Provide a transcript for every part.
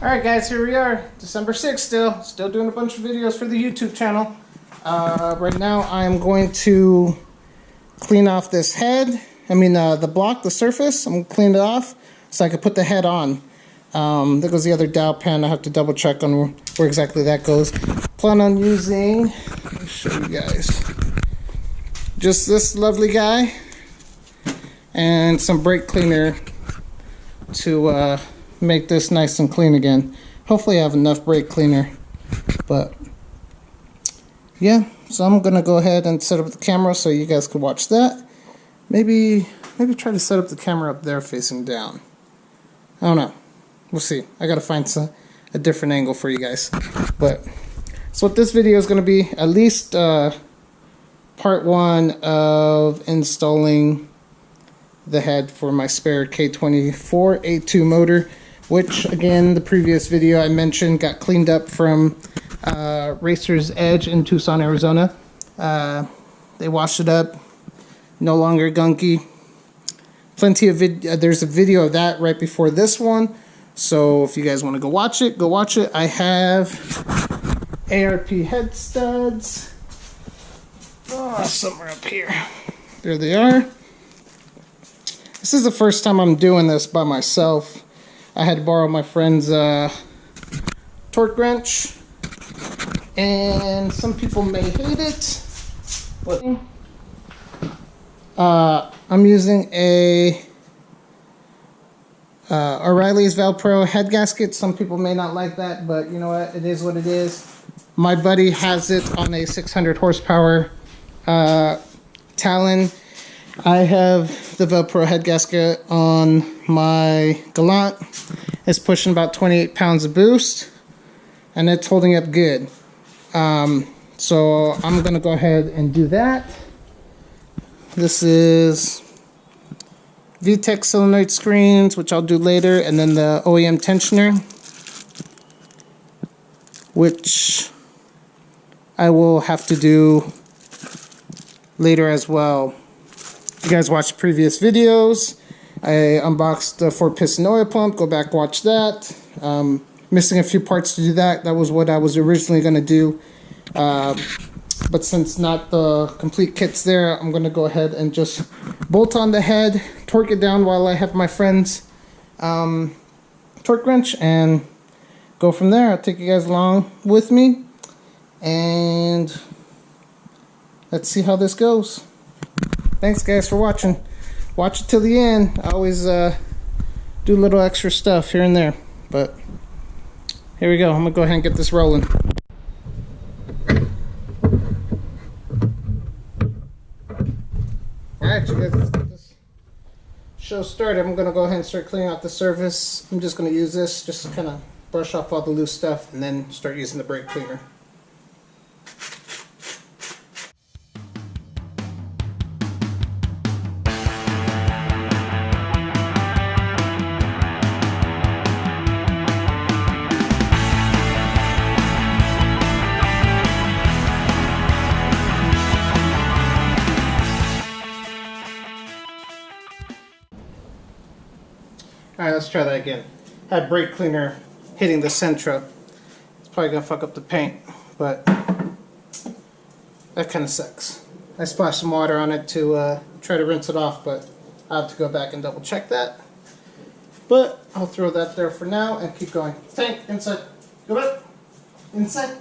Alright guys, here we are, December 6th still doing a bunch of videos for the YouTube channel. Right now I'm going to clean off this head, the block, the surface. I'm going to clean it off so I can put the head on. There goes the other dowel pan. I have to double check on where exactly that goes. Plan on using, let me show you guys, just this lovely guy and some brake cleaner to make this nice and clean again. Hopefully I have enough brake cleaner, but yeah, so I'm gonna go ahead and set up the camera so you guys can watch that. Maybe try to set up the camera up there facing down. I don't know, we'll see. I gotta find a different angle for you guys. But so what this video is gonna be, at least part one of installing the head for my Spare K24a2 motor, which again, the previous video I mentioned got cleaned up from Racer's Edge in Tucson, Arizona. They washed it up, no longer gunky. Plenty of there's a video of that right before this one, so if you guys want to go watch it, go watch it. I have ARP head studs, somewhere up here. There they are. This is the first time I'm doing this by myself. I had to borrow my friend's torque wrench, and some people may hate it, but I'm using a O'Reilly's Valpro head gasket. Some people may not like that, but you know what? It is what it is. My buddy has it on a 600 horsepower Talon. I have the Velcro head gasket on my Galant. It's pushing about 28 pounds of boost, and it's holding up good. So I'm going to go ahead and do that. This is VTEC solenoid screens, which I'll do later, and then the OEM tensioner, which I will have to do later as well. You guys watched previous videos. I unboxed the 4-piston oil pump. Go back, watch that. Missing a few parts to do that. That was what I was originally going to do. But since not the complete kit's there, I'm going to go ahead and just bolt on the head, torque it down while I have my friend's torque wrench, and go from there. I'll take you guys along with me, and let's see how this goes. Thanks guys for watching. Watch it till the end. I always do little extra stuff here and there, but here we go. I'm gonna go ahead and get this rolling. Alright you guys, let's get this show started. I'm gonna go ahead and start cleaning out the surface. I'm just gonna use this just to kind of brush off all the loose stuff and then start using the brake cleaner. Alright, let's try that again. Had brake cleaner hitting the Sentra. It's probably gonna fuck up the paint, but that kind of sucks. I splashed some water on it to try to rinse it off, but I'll have to go back and double check that. But I'll throw that there for now and keep going. Tank, inside. Go back. Inside.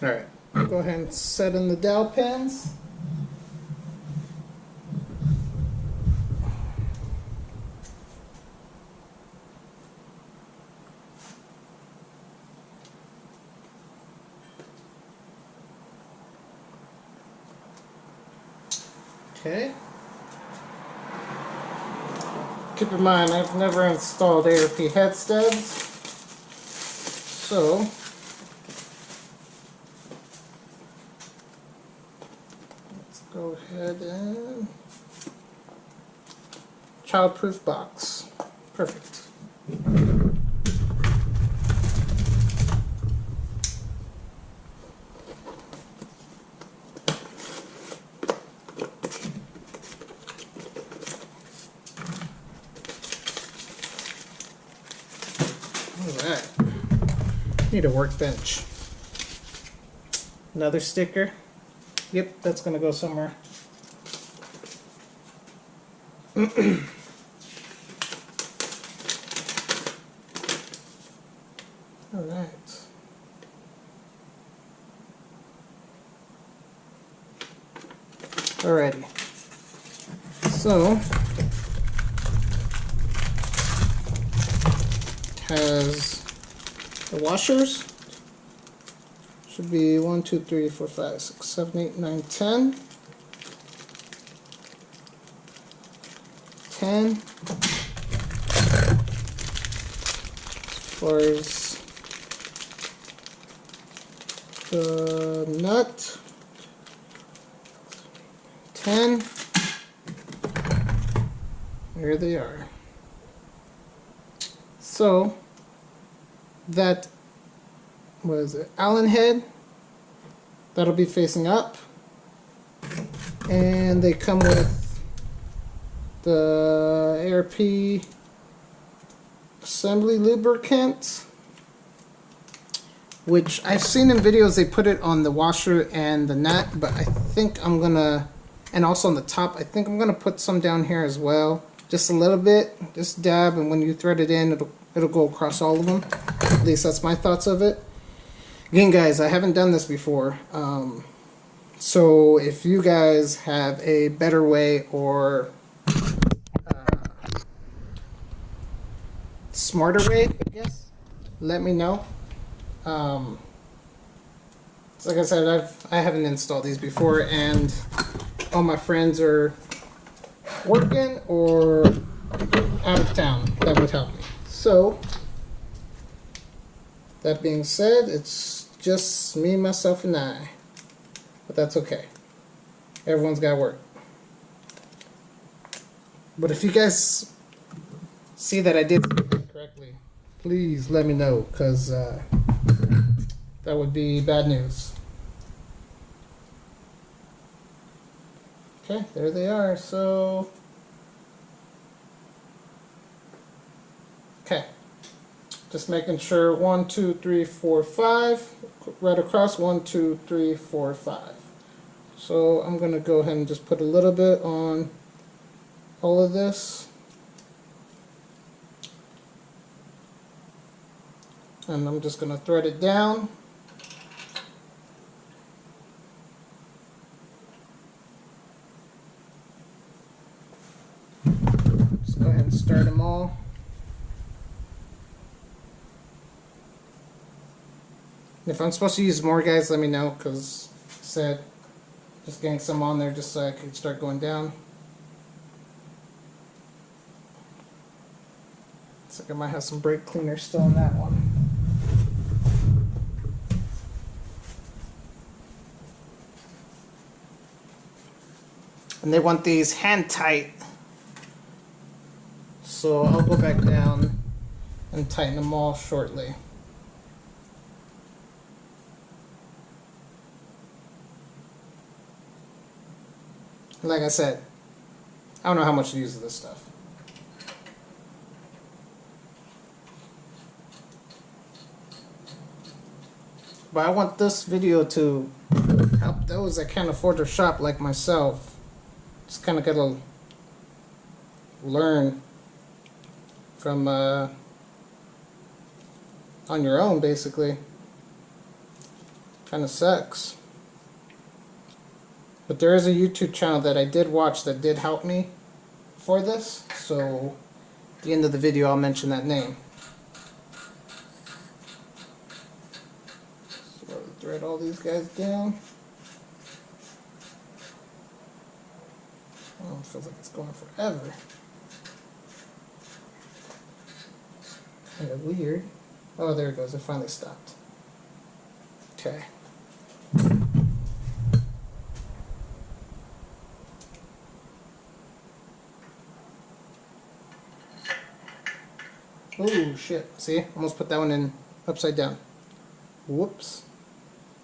Alright, go ahead and set in the dowel pins. Okay. Keep in mind, I've never installed ARP head studs, so let's go ahead and childproof box. Perfect. Alright, need a workbench. Another sticker. Yep, that's gonna go somewhere. Alright. Alrighty. So has the washers. Should be 1, 2, 3, 4, 5, 6, 7, 8, 9, 10. 10. As far as the nut, 10. There they are. So that was an Allen head that'll be facing up, and they come with the ARP assembly lubricant, which I've seen in videos they put it on the washer and the nut, but I think I'm gonna, and also on the top, I think I'm gonna put some down here as well, just a little bit, just dab, and when you thread it in, it'll go across all of them. At least that's my thoughts of it. Again, guys, I haven't done this before, so if you guys have a better way or smarter way, I guess, let me know. So like I said, I haven't installed these before, and all my friends are working or out of town. That would help me. So that being said, it's just me, myself, and I. But that's okay. Everyone's got to work. But if you guys see that I did it correctly, please let me know, because that would be bad news. Okay, there they are. So, okay. Just making sure 1, 2, 3, 4, 5, right across 1, 2, 3, 4, 5. So I'm going to go ahead and just put a little bit on all of this. And I'm just going to thread it down. Just go ahead and start them all. If I'm supposed to use more, guys, let me know, because I said just getting some on there just so I can start going down. Looks like I might have some brake cleaner still in that one. And they want these hand tight, so I'll go back down and tighten them all shortly. Like I said, I don't know how much to use of this stuff. But I want this video to help those that can't afford to shop like myself. Just kind of gotta learn from on your own, basically. Kind of sucks. But there is a YouTube channel that I did watch that did help me for this, so at the end of the video I'll mention that name. So I'll thread all these guys down. feels like it's going forever. Kind of weird. Oh, there it goes. It finally stopped. Okay. Oh shit. See? Almost put that one in upside down. Whoops.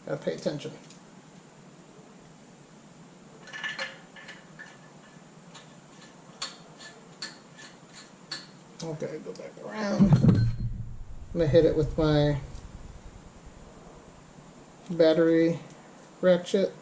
Gotta pay attention. Okay, go back around. I'm gonna hit it with my battery ratchet.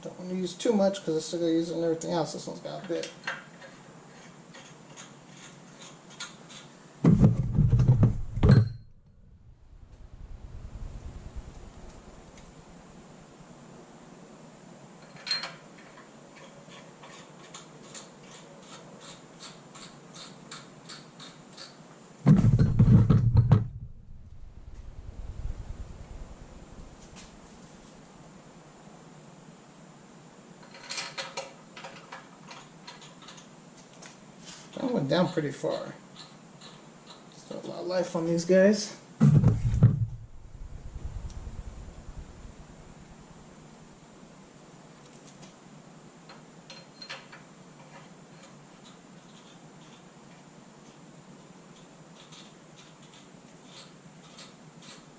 Don't want to use too much because I still got to use it in everything else. This one's got a bit. That went down pretty far. Still a lot of life on these guys.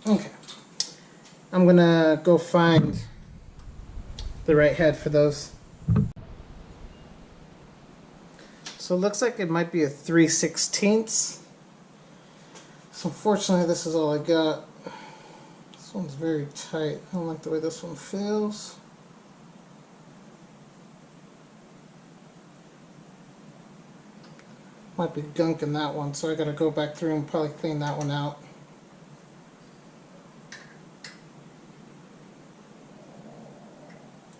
Okay. I'm gonna go find the right head for those. So it looks like it might be a 3/16. So unfortunately this is all I got. This one's very tight. I don't like the way this one feels. Might be gunk in that one, so I gotta go back through and probably clean that one out.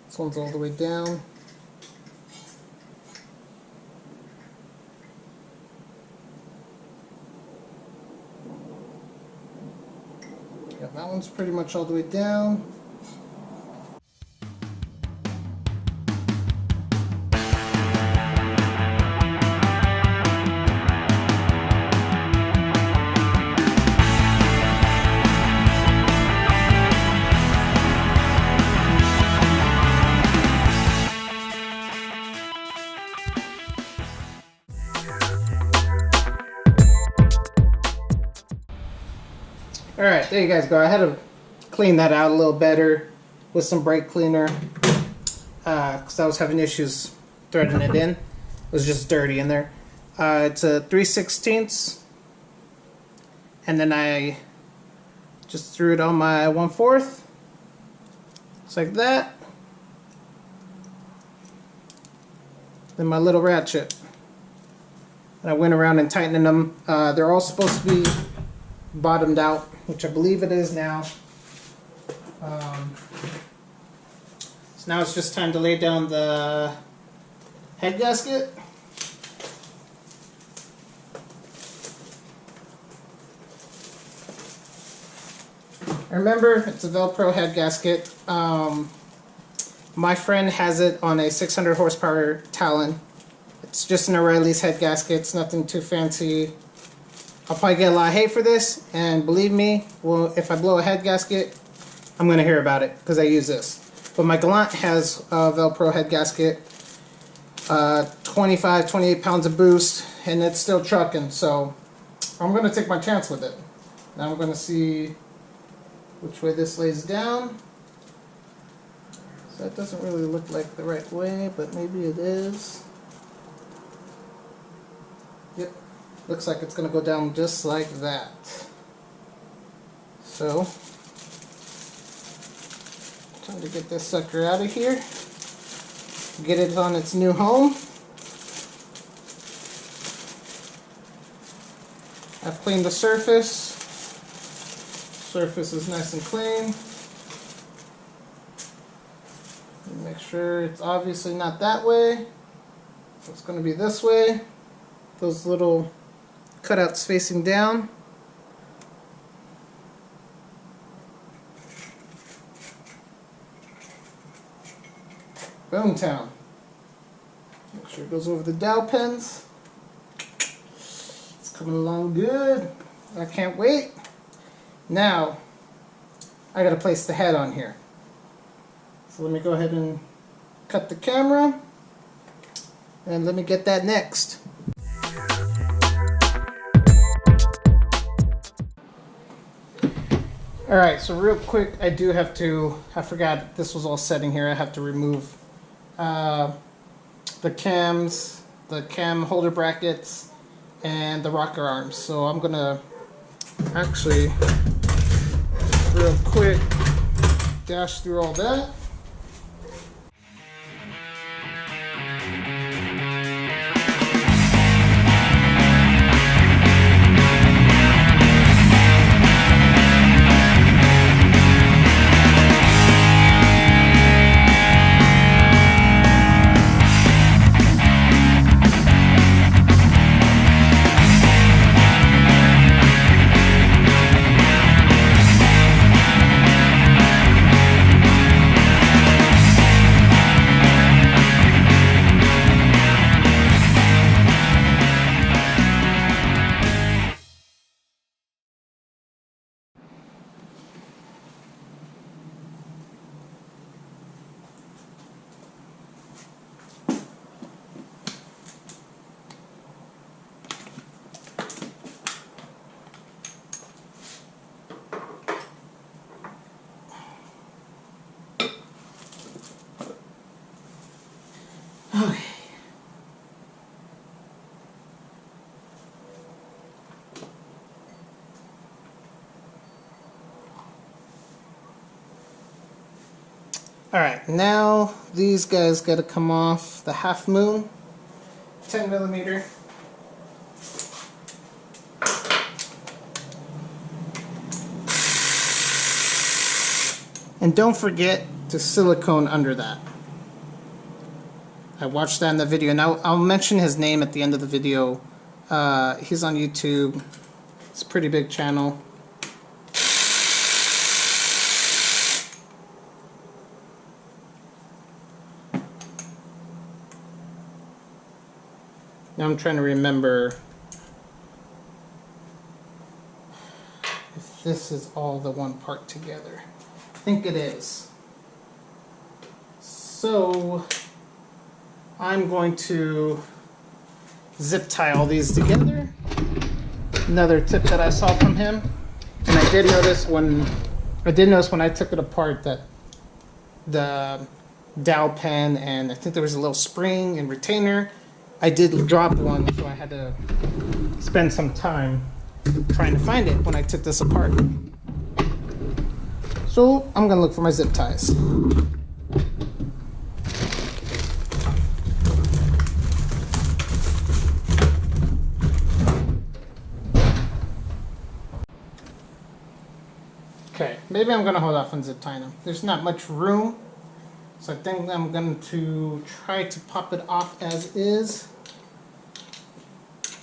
This one's all the way down. Yeah, that one's pretty much all the way down. Alright, there you guys go. I had to clean that out a little better with some brake cleaner because I was having issues threading it in. It was just dirty in there. It's a 3/16, and then I just threw it on my 1/4. Just like that. Then my little ratchet. And I went around and tightening them. They're all supposed to be bottomed out, which I believe it is now. So now it's just time to lay down the head gasket. Remember, it's a Velcro head gasket. My friend has it on a 600 horsepower Talon. It's just an O'Reilly's head gasket. It's nothing too fancy. I'll probably get a lot of hate for this, and believe me, well, if I blow a head gasket, I'm going to hear about it because I use this. But my Galant has a Velcro head gasket, 25, 28 pounds of boost, and it's still trucking, so I'm going to take my chance with it. Now I'm going to see which way this lays down. So that doesn't really look like the right way, but maybe it is. Yep. Looks like it's going to go down just like that. So, time to get this sucker out of here. Get it on its new home. I've cleaned the surface. Surface is nice and clean. Make sure it's obviously not that way. So it's going to be this way. Those little cutouts facing down. Boomtown. Make sure it goes over the dowel pins. It's coming along good. I can't wait. Now, I gotta place the head on here. So let me go ahead and cut the camera. And let me get that next. Alright, so real quick, I forgot this was all setting here. I have to remove the cams, the cam holder brackets, and the rocker arms. So I'm gonna actually real quick dash through all that. Okay. Alright, now these guys gotta come off the half moon, 10mm. And don't forget to silicone under that. I watched that in the video. Now I'll mention his name at the end of the video. He's on YouTube. It's a pretty big channel. Now I'm trying to remember if this is all the one part together. I think it is. So I'm going to zip tie all these together. Another tip that I saw from him, and I did notice when I took it apart that the dowel pen and I think there was a little spring and retainer, I did drop one, so I had to spend some time trying to find it when I took this apart. So I'm gonna look for my zip ties. Okay, maybe I'm gonna hold off on zip tying them. There's not much room, so I think I'm going to try to pop it off as is,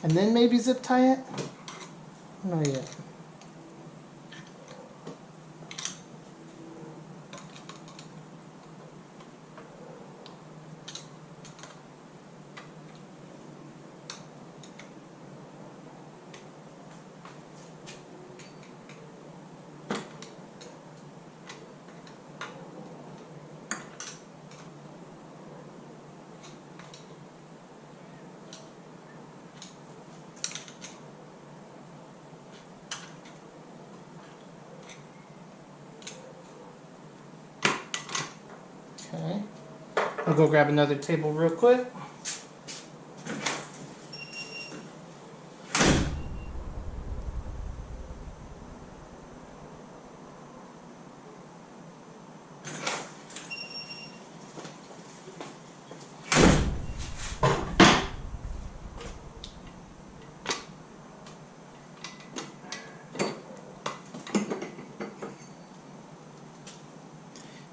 and then maybe zip tie it. I don't know yet. Okay, I'll go grab another table real quick.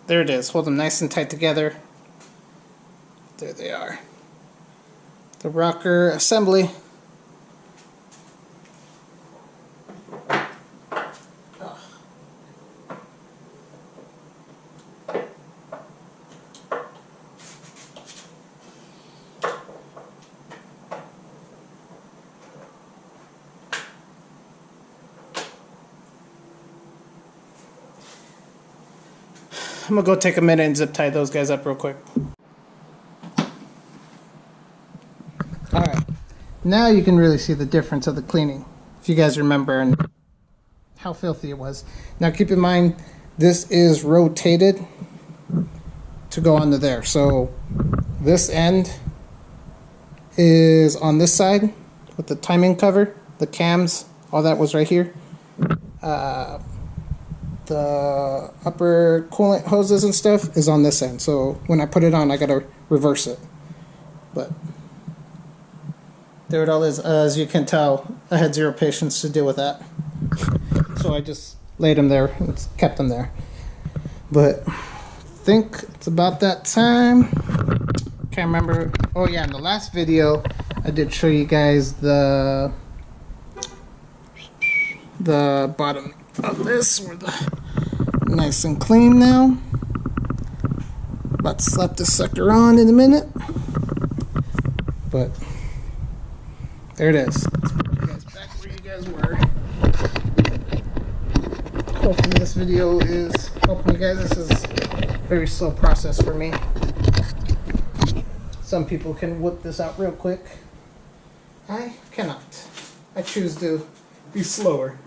There it is. Hold them nice and tight together. There they are. The rocker assembly. I'm gonna go take a minute and zip tie those guys up real quick. Alright, now you can really see the difference of the cleaning, if you guys remember and how filthy it was. Now keep in mind, this is rotated to go onto there. So this end is on this side with the timing cover, the cams, all that was right here. The upper coolant hoses and stuff is on this end, so when I put it on I gotta reverse it. But there it all is. As you can tell, I had zero patience to deal with that, so I just laid them there and kept them there. But I think it's about that time. Can't remember. Oh yeah, in the last video I did show you guys the bottom of this, where the nice and clean now. About to slap this sucker on in a minute, but there it is. Let's put you guys back where you guys were. Hopefully this video is helping you guys. This is a very slow process for me. Some people can whip this out real quick. I cannot. I choose to be slower.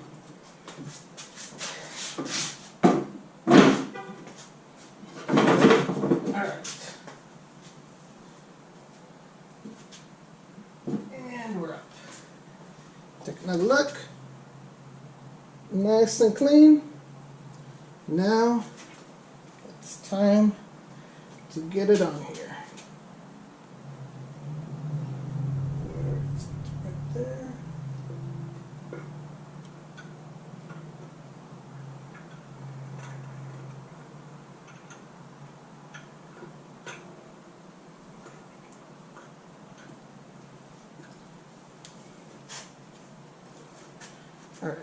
Take another look. Nice and clean. Now it's time to get it on here. Right there. All right.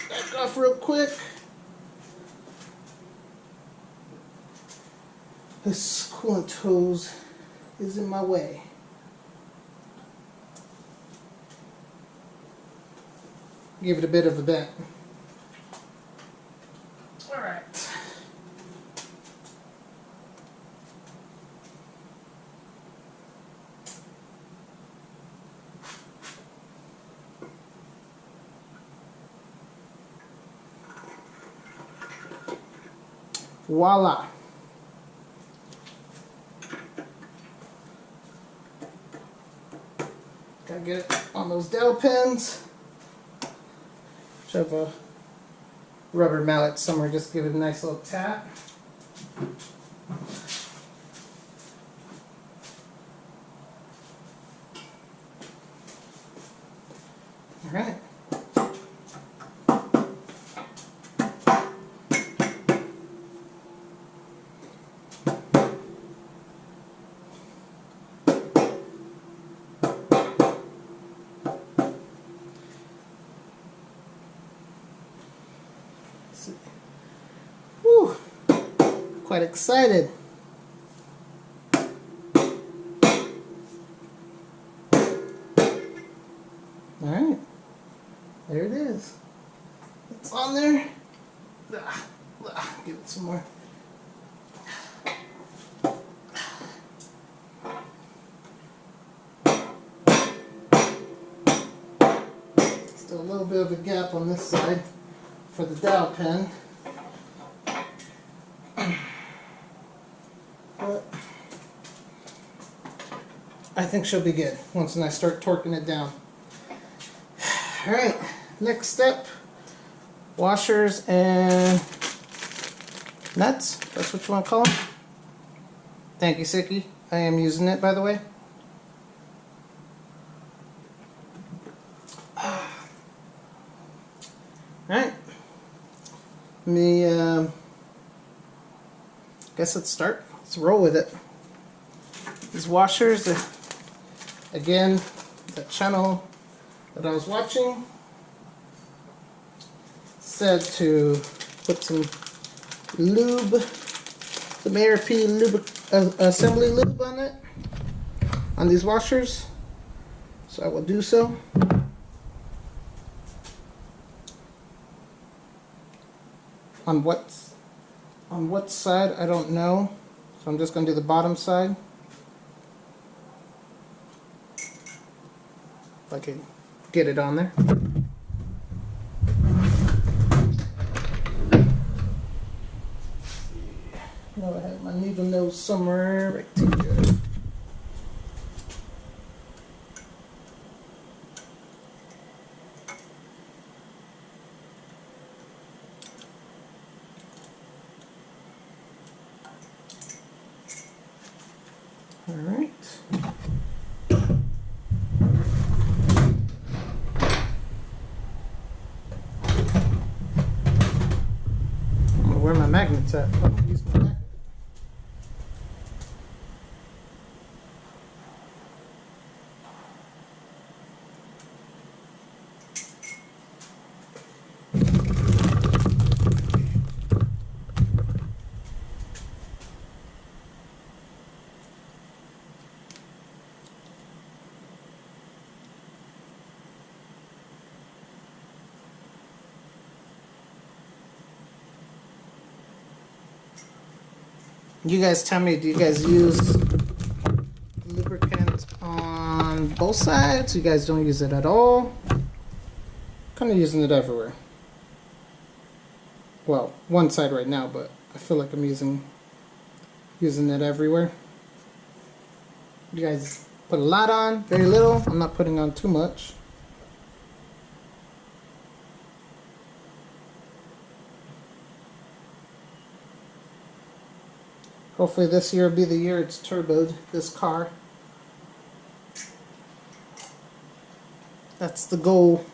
Back off real quick. This coolant hose is in my way. Give it a bit of a bent. All right. Voila. Gotta get it on those dowel pins. Should have a rubber mallet somewhere, just give it a nice little tap. All right. Whew. Quite excited. Alright, there it is. It's on there. Give it some more. Still a little bit of a gap on this side for the dowel pin. But I think she'll be good once I start torquing it down. Alright, next step, washers and nuts, that's what you want to call them. Thank you, Sicky. I am using it, by the way. Alright, Guess let's roll with it. These washers, again, the channel that I was watching said to put some lube, some ARP lube, assembly lube on it, on these washers. So I will do so. On what side, I don't know. So I'm just going to do the bottom side. If I can get it on there. Now I have my needle nose somewhere right here. All right. I don't know where my magnet's at. Oh, use my magnet. You guys tell me, do you guys use lubricant on both sides? You guys don't use it at all? Kind of using it everywhere. Well, one side right now, but I feel like I'm using it everywhere. You guys put a lot on, very little. I'm not putting on too much. Hopefully this year will be the year it's turboed, this car. That's the goal.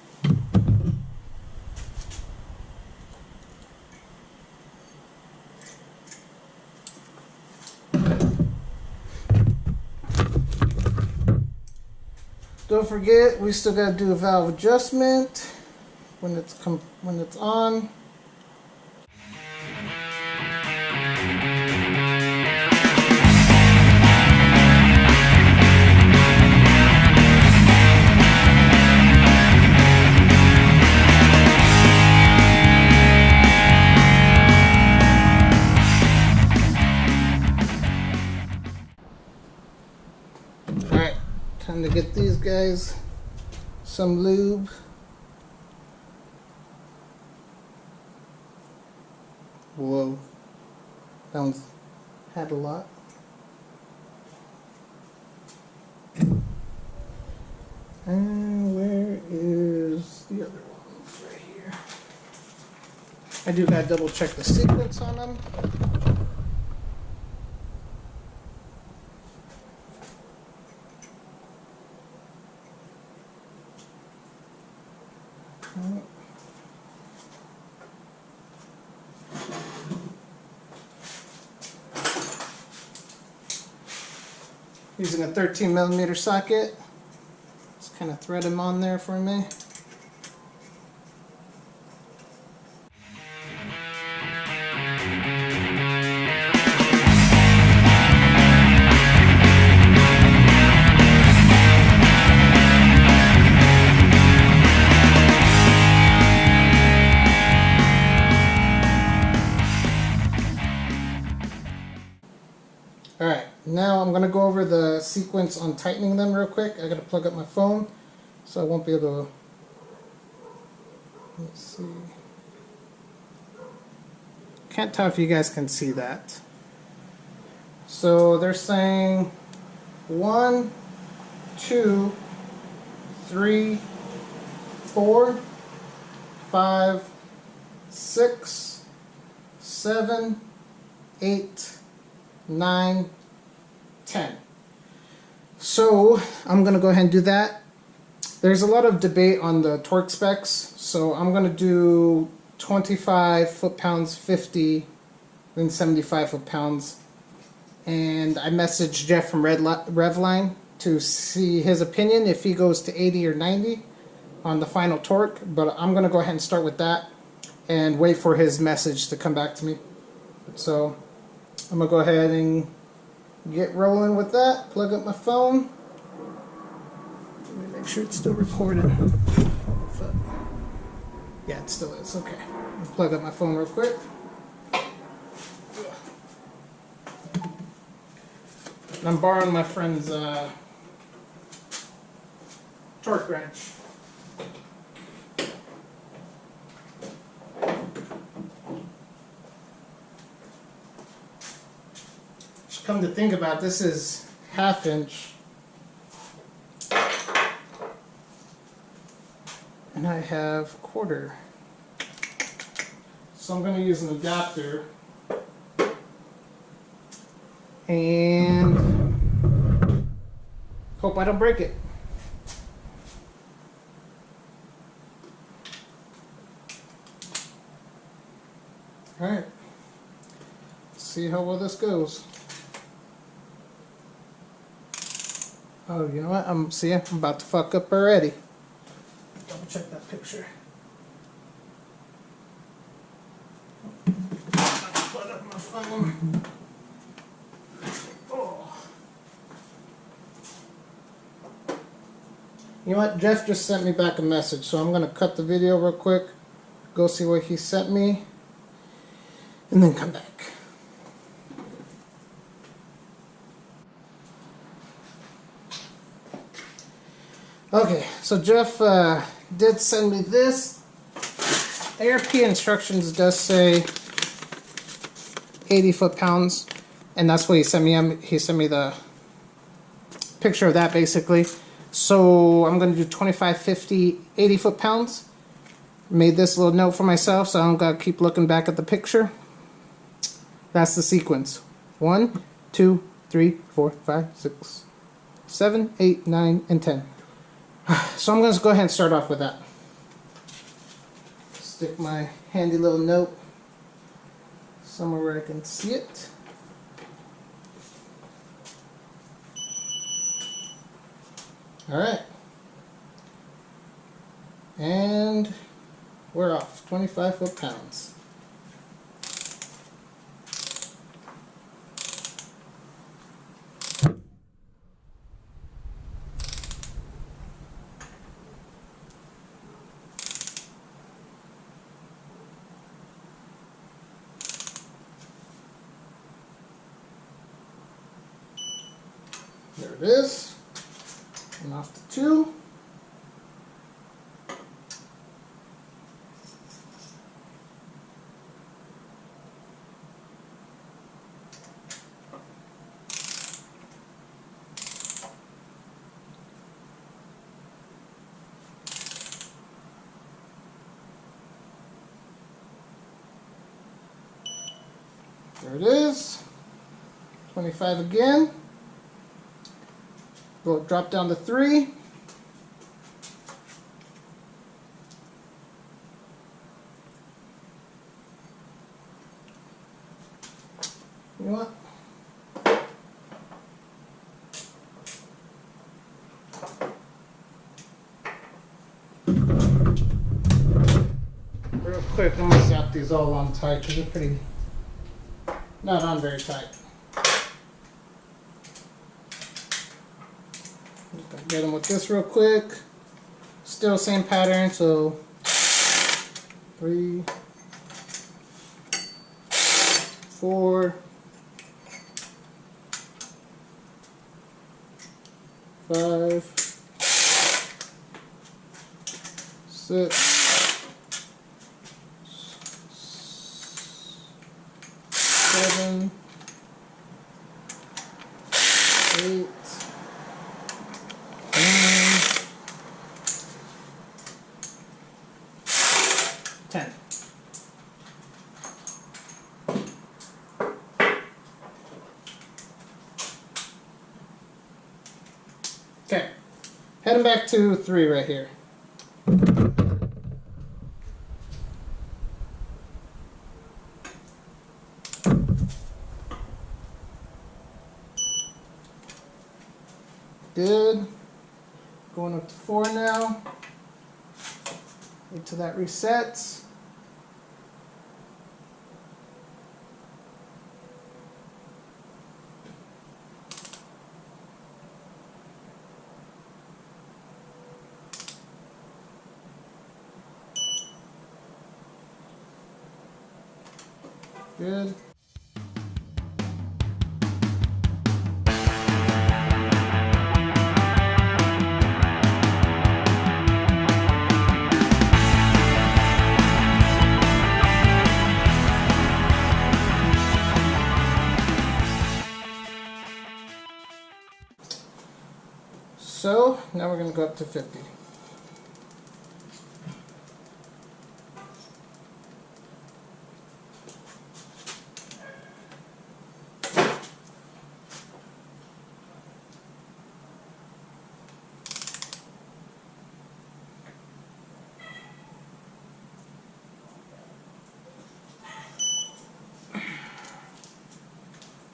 Don't forget, we still got to do a valve adjustment when it's on. Time to get these guys some lube. Whoa, that one's had a lot. And where is the other one? Right here. I do gotta double check the sequence on them. Using a 13mm socket, just kind of thread them on there for me. Alright, now I'm going to go over the sequence on tightening them real quick. I got to plug up my phone, so I won't be able to... Let's see. Can't tell if you guys can see that. So they're saying 1, 2, 3, 4, 5, 6, 7, 8, 9, 10. So I'm going to go ahead and do that. There's a lot of debate on the torque specs, so I'm going to do 25 foot-pounds, 50, then 75 foot-pounds. And I messaged Jeff from Revline to see his opinion if he goes to 80 or 90 on the final torque. But I'm going to go ahead and start with that and wait for his message to come back to me. So I'm going to go ahead and get rolling with that. Plug up my phone. Let me make sure it's still recording. Yeah, it still is. Okay. I'll plug up my phone real quick. I'm borrowing my friend's torque wrench. Come to think about it, this is 1/2 inch. And I have 1/4. So I'm going to use an adapter. And hope I don't break it. Alright. See how well this goes. Oh, you know what? I'm about to fuck up already. Double check that picture. Plug up my phone. You know what? Jeff just sent me back a message, so I'm going to cut the video real quick, go see what he sent me, and then come back. Okay, so Jeff did send me this. ARP instructions does say 80 foot-pounds, and that's what he sent me. He sent me the picture of that basically. So I'm going to do 25, 50, 80 foot-pounds. Made this little note for myself so I don't got to keep looking back at the picture. That's the sequence. 1, 2, 3, 4, 5, 6, 7, 8, 9, and 10. So I'm going to go ahead and start off with that. Stick my handy little note somewhere where I can see it. Alright. And we're off. 25 foot-pounds. There it is. And off to 2. There it is. 25 again. We'll drop down to 3. You know what? Real quick, I'm gonna zap these all on tight because they're pretty, not on very tight. Get them with this real quick. Still same pattern, so 3, 4, 5, 6, 7, 8, 10. Okay, heading back to 3 right here. Good. Going up to 4 now. Wait till that resets. Good. So now we're going to go up to 50.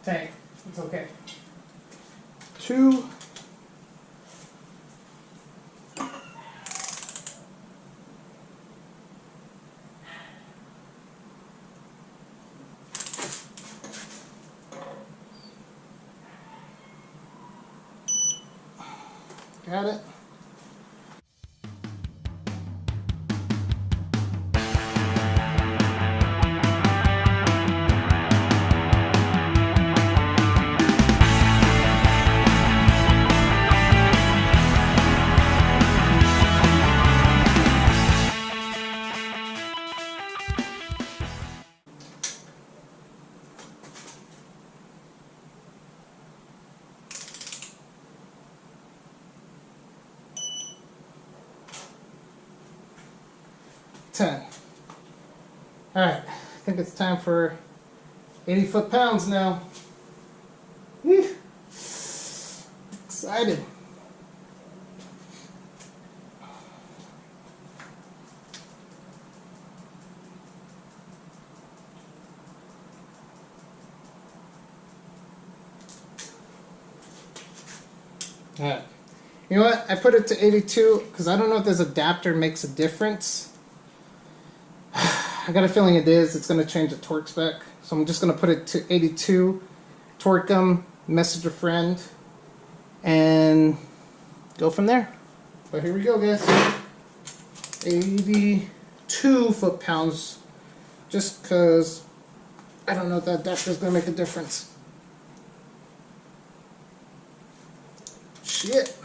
Tank, it's okay. 2. Got it. Alright, I think it's time for 80 foot-pounds now. Whew. Excited. Alright, you know what? I put it to 82 because I don't know if this adapter makes a difference. I got a feeling it is. It's going to change the torque spec. So I'm just going to put it to 82, torque them, message a friend, and go from there. But here we go, guys. 82 foot-pounds. Just because I don't know if that adapter is going to make a difference. Shit.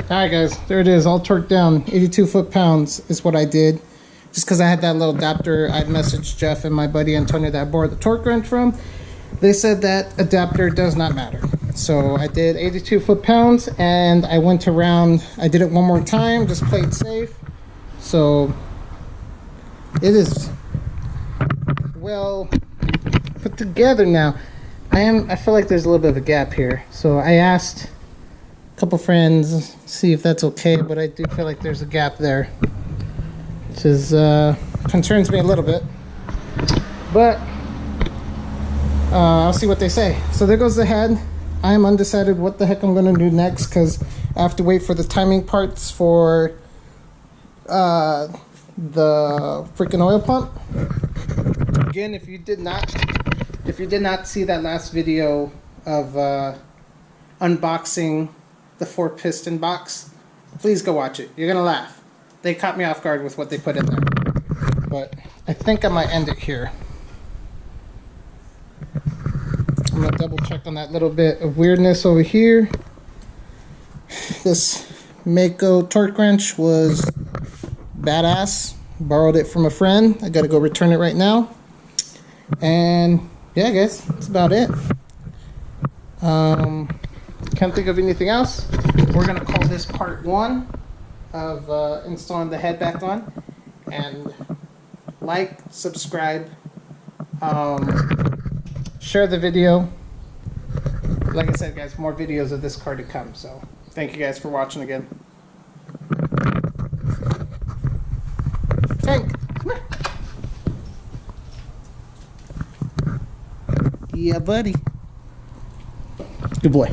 Alright guys, there it is, all torqued down. 82 foot-pounds is what I did. Just because I had that little adapter, I messaged Jeff and my buddy Antonio that I borrowed the torque wrench from. They said that adapter does not matter. So I did 82 foot-pounds and I went around, I did it one more time, just played safe. So it is well put together now. I feel like there's a little bit of a gap here. So I asked couple friends, see if that's okay, but I do feel like there's a gap there, which is concerns me a little bit, but I'll see what they say. So there goes the head. I am undecided what the heck I'm going to do next because I have to wait for the timing parts for the freaking oil pump. Again, if you did not see that last video of unboxing the 4-piston box. Please go watch it. You're gonna laugh. They caught me off guard with what they put in there. But I think I might end it here. I'm gonna double check on that little bit of weirdness over here. This Mako torque wrench was badass. Borrowed it from a friend. I gotta go return it right now. And yeah, guys, that's about it. Can't think of anything else. We're gonna call this part 1 of installing the head back on. And like, subscribe, share the video. Like I said, guys, more videos of this car to come. So thank you guys for watching again. Tank, come here. Yeah, buddy. Good boy.